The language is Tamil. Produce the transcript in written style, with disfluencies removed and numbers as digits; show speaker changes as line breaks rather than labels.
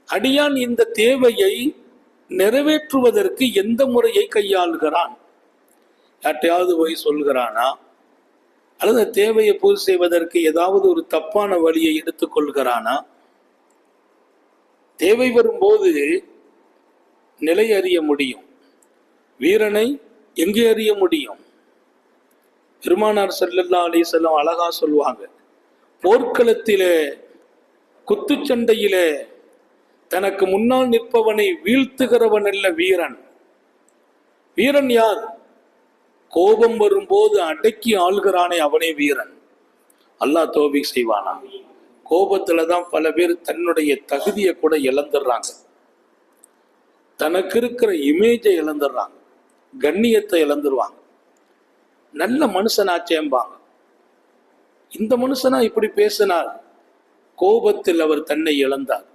அடியான் இந்த தேவையை நிறைவேற்றுவதற்கு எந்த முறையை கையாளுகிறான்? யார்ட்டையாவது போய் சொல்கிறானா? அல்லது தேவையை பூர்த்தி செய்வதற்கு ஏதாவது ஒரு தப்பான வழியை எடுத்துக்கொள்கிறானா? தேவை வரும்போது நிலை அறிய முடியும். வீரனை எங்கே அறிய முடியும்? பெருமானார் ஸல்லல்லாஹு அலைஹி வஸல்லம் அழகா சொல்வாங்க, போர்க்களத்திலே குத்துச்சண்டையிலே தனக்கு முன்னால் நிற்பவனை வீழ்த்துகிறவன் அல்ல வீரன். வீரன் யார்? கோபம் வரும்போது அடக்கி ஆள்கிறானே அவனே வீரன். அல்லாஹ் தௌபீக் செய்வானா? கோபத்துலதான் பல பேர் தன்னுடைய தகுதியை கூட இழந்துடுறாங்க, தனக்கு இருக்கிற இமேஜை இழந்துடுறாங்க, கண்ணியத்தை இழந்துருவாங்க. நல்ல மனுஷனாச்சேம்பாங்க. இந்த மனுஷனா இப்படி பேசினார், கோபத்தில் அவர் தன்னை இழந்தார்.